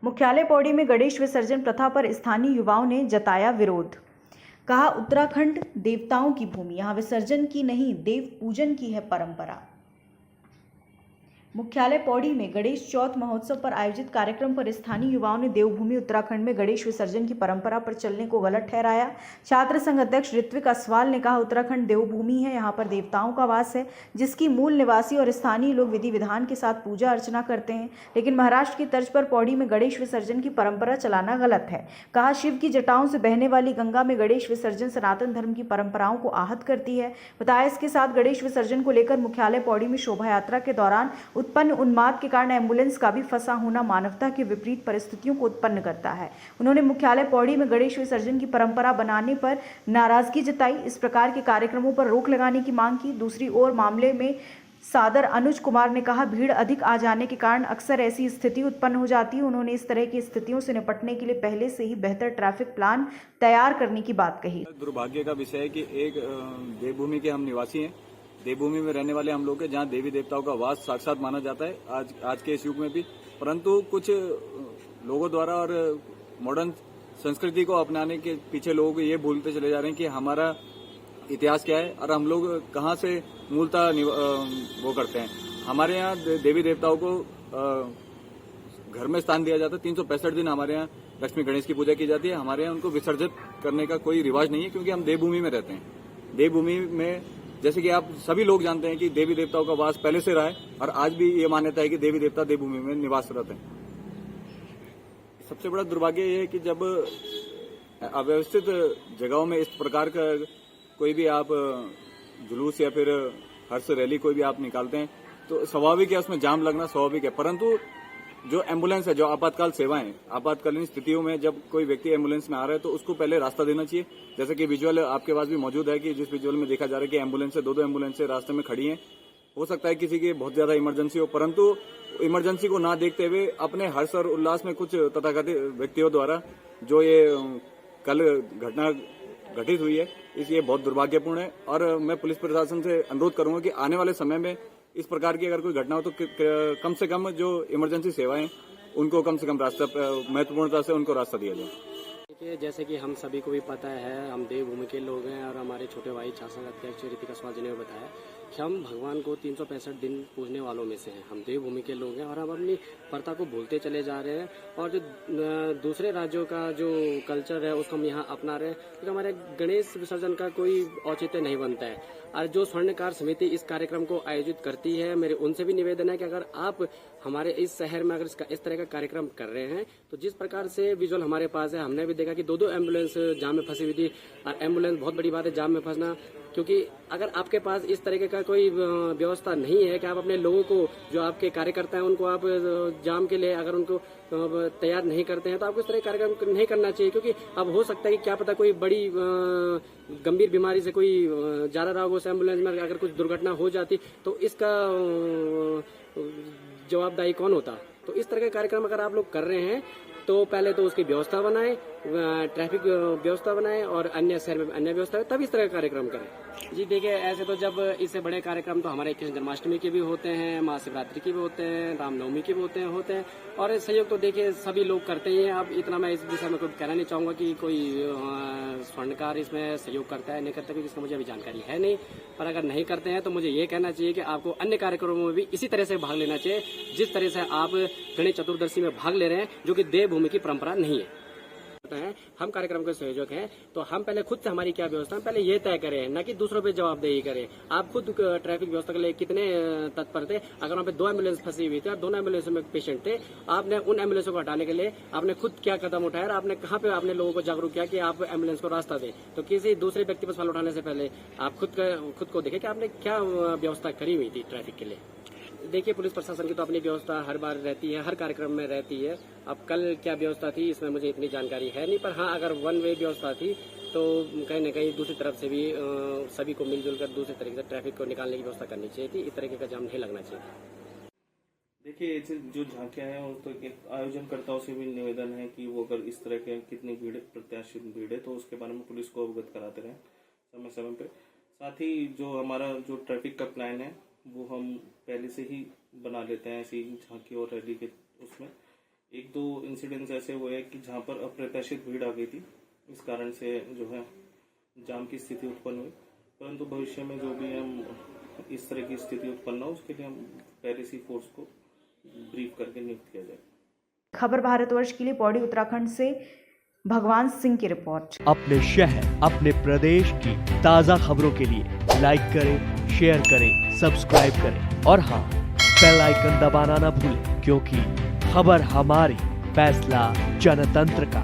मुख्यालय पौड़ी में गणेश विसर्जन प्रथा पर स्थानीय युवाओं ने जताया विरोध। कहा, उत्तराखंड देवताओं की भूमि, यहाँ विसर्जन की नहीं देव पूजन की है परंपरा। मुख्यालय पौड़ी में गणेश चौथ महोत्सव पर आयोजित कार्यक्रम पर स्थानीय युवाओं ने देवभूमि उत्तराखंड में गणेश विसर्जन की परंपरा पर चलने को गलत ठहराया। छात्र संघ अध्यक्ष ऋत्विक असवाल ने कहा, उत्तराखंड देवभूमि है, यहाँ पर देवताओं का वास है, जिसकी मूल निवासी और स्थानीय लोग विधि विधान के साथ पूजा अर्चना करते हैं। लेकिन महाराष्ट्र की तर्ज पर पौड़ी में गणेश विसर्जन की परंपरा चलाना गलत है। कहा, शिव की जटाओं से बहने वाली गंगा में गणेश विसर्जन सनातन धर्म की परंपराओं को आहत करती है। बताया, इसके साथ गणेश विसर्जन को लेकर मुख्यालय पौड़ी में शोभा यात्रा के दौरान उत्पन्न उन्माद के कारण एम्बुलेंस का भी फंसा होना मानवता के विपरीत परिस्थितियों को उत्पन्न करता है। उन्होंने मुख्यालय पौड़ी में गणेश विसर्जन की परंपरा बनाने पर नाराजगी जताई, इस प्रकार के कार्यक्रमों पर रोक लगाने की मांग की। दूसरी ओर मामले में सादर अनुज कुमार ने कहा, भीड़ अधिक आ जाने के कारण अक्सर ऐसी स्थिति उत्पन्न हो जाती है। उन्होंने इस तरह की स्थितियों से निपटने के लिए पहले से ही बेहतर ट्रैफिक प्लान तैयार करने की बात कही। दुर्भाग्य का विषय है कि एक देवभूमि के हम निवासी हैं, देवभूमि में रहने वाले हम लोग हैं, जहाँ देवी देवताओं का वास साक्षात माना जाता है आज के इस युग में भी। परंतु कुछ लोगों द्वारा और मॉडर्न संस्कृति को अपनाने के पीछे लोग ये भूलते चले जा रहे हैं कि हमारा इतिहास क्या है और हम लोग कहाँ से मूलतः वो करते हैं। हमारे यहाँ देवी देवताओं को घर में स्थान दिया जाता है। 365 दिन हमारे यहाँ लक्ष्मी गणेश की पूजा की जाती है। हमारे यहाँ उनको विसर्जित करने का कोई रिवाज नहीं है, क्योंकि हम देवभूमि में रहते हैं। देवभूमि में जैसे कि आप सभी लोग जानते हैं कि देवी देवताओं का वास पहले से रहा है और आज भी ये मान्यता है कि देवी देवता देवभूमि में निवासरत हैं। सबसे बड़ा दुर्भाग्य ये है कि जब अव्यवस्थित जगहों में इस प्रकार का कोई भी आप जुलूस या फिर हर्ष रैली कोई भी आप निकालते हैं तो स्वाभाविक है उसमें जाम लगना स्वाभाविक है। परंतु जो एम्बुलेंस है, जो आपातकाल सेवाएं, आपातकालीन स्थितियों में जब कोई व्यक्ति एम्बुलेंस में आ रहा है तो उसको पहले रास्ता देना चाहिए। जैसे कि विजुअल आपके पास भी मौजूद है कि जिस विजुअल में देखा जा रहा है कि एम्बुलेंस से दो एम्बुलेंस रास्ते में खड़ी हैं। हो सकता है किसी की बहुत ज्यादा इमरजेंसी हो, परंतु इमरजेंसी को ना देखते हुए अपने हर्ष और उल्लास में कुछ तथाकथित व्यक्तियों द्वारा जो ये कल घटना घटित हुई है, ये बहुत दुर्भाग्यपूर्ण है। और मैं पुलिस प्रशासन से अनुरोध करूंगा कि आने वाले समय में इस प्रकार की अगर कोई घटना हो तो कम से कम जो इमरजेंसी सेवाएं उनको कम से कम रास्ता महत्वपूर्णता से उनको रास्ता दिया जाए। देखिए, जैसे कि हम सभी को भी पता है, हम देवभूमि के लोग हैं और हमारे छोटे भाई छात्र संघ अध्यक्ष ऋतिक असवाल जी ने बताया कि हम भगवान को 365 दिन पूजने वालों में से हैं। हम देवभूमि के लोग हैं और हम अपनी प्रथा को भूलते चले जा रहे हैं और जो दूसरे राज्यों का जो कल्चर है उसको हम यहाँ अपना रहे हैं, क्योंकि हमारे गणेश विसर्जन का कोई औचित्य नहीं बनता है। और जो स्वर्णकार समिति इस कार्यक्रम को आयोजित करती है, मेरे उनसे भी निवेदन है कि अगर आप हमारे इस शहर में अगर इस तरह का कार्यक्रम कर रहे हैं तो जिस प्रकार से विजुअल हमारे पास है, हमने भी देखा कि दो एम्बुलेंस जाम में फंसी हुई थी। और एम्बुलेंस बहुत बड़ी बात है जाम में फंसना, क्योंकि अगर आपके पास इस तरीके का कोई व्यवस्था नहीं है कि आप अपने लोगों को, जो आपके कार्यकर्ता हैं, उनको आप जाम के लिए अगर उनको तैयार नहीं करते हैं तो आपको इस तरह कार्यक्रम नहीं करना चाहिए। क्योंकि अब हो सकता है कि क्या पता कोई बड़ी गंभीर बीमारी से कोई जा रहा हो उस एम्बुलेंस में, अगर कुछ दुर्घटना हो जाती तो इसका जवाबदारी कौन होता। तो इस तरह के कार्यक्रम अगर आप लोग कर रहे हैं तो पहले तो उसकी व्यवस्था बनाएं, ट्रैफिक व्यवस्था बनाएं और अन्य शहर में अन्य व्यवस्था, तब इस तरह का कार्यक्रम करें। जी देखिए, ऐसे तो जब इससे बड़े कार्यक्रम तो हमारे कृष्ण जन्माष्टमी के भी होते हैं, महाशिवरात्रि के भी होते हैं, रामनवमी के भी होते हैं और सहयोग तो देखिए सभी लोग करते ही हैं। अब इतना मैं इस विषय में कुछ कहना नहीं चाहूंगा कि कोई स्वर्णकार इसमें सहयोग करता है नहीं करता, क्योंकि इसका मुझे अभी जानकारी है नहीं। पर अगर नहीं करते हैं तो मुझे ये कहना चाहिए कि आपको अन्य कार्यक्रमों में भी इसी तरह से भाग लेना चाहिए जिस तरह से आप गणेश चतुर्दशी में भाग ले रहे हैं, जो कि देवभूमि की परंपरा नहीं है। हम कार्यक्रम के संयोजक हैं तो हम पहले खुद से हमारी क्या व्यवस्था है पहले ये तय करें, न कि दूसरों पे जवाबदेही करें। आप खुद ट्रैफिक व्यवस्था के लिए कितने तत्पर थे? अगर वहाँ पे 2 एम्बुलेंस फंसी हुई थी और दोनों एम्बुलेंस में पेशेंट थे, आपने उन एम्बुलेंसों को हटाने के लिए आपने खुद क्या कदम उठाया और आपने कहाँ पे आपने लोगों को जागरूक किया कि आप एम्बुलेंस को रास्ता दें? तो किसी दूसरे व्यक्ति पर सवाल उठाने से पहले आप खुद को देखें कि आपने क्या व्यवस्था करी हुई थी ट्रैफिक के लिए। देखिए, पुलिस प्रशासन की तो अपनी व्यवस्था हर बार रहती है, हर कार्यक्रम में रहती है। अब कल क्या व्यवस्था थी इसमें मुझे इतनी जानकारी है नहीं, पर हाँ अगर वन वे व्यवस्था थी तो कहीं न कहीं दूसरी तरफ से भी सभी को मिलजुल कर दूसरे तरीके से ट्रैफिक को निकालने की व्यवस्था करनी चाहिए थी। इस तरीके का जाम नहीं लगना चाहिए। देखिए, जो झांकियां हैं वो तो आयोजनकर्ताओं से भी निवेदन है कि वो अगर इस तरह के कितनी भीड़ प्रत्याशित भीड़ है तो उसके बारे में पुलिस को अवगत कराते रहें समय समय पे। साथ ही जो हमारा जो ट्रैफिक का प्लान है वो हम पहले से ही बना लेते हैं ऐसी झांकी और रैली के उसमें, एक दो इंसिडेंट्स ऐसे हुए कि जहाँ पर अप्रत्याशित भीड़ आ गई थी, इस कारण से जो है जाम की स्थिति उत्पन्न हुई। परंतु भविष्य में जो भी हम इस तरह की स्थिति उत्पन्न हो उसके लिए हम पैरिसी फोर्स को ब्रीफ करके नियुक्त किया जाए। खबर भारतवर्ष के लिए पौड़ी उत्तराखंड से भगवान सिंह की रिपोर्ट। अपने शहर अपने प्रदेश की ताज़ा खबरों के लिए लाइक करें, शेयर करें, सब्सक्राइब करें और हाँ, बेल आइकन दबाना ना भूलें, क्योंकि खबर हमारी, फैसला जनतंत्र का।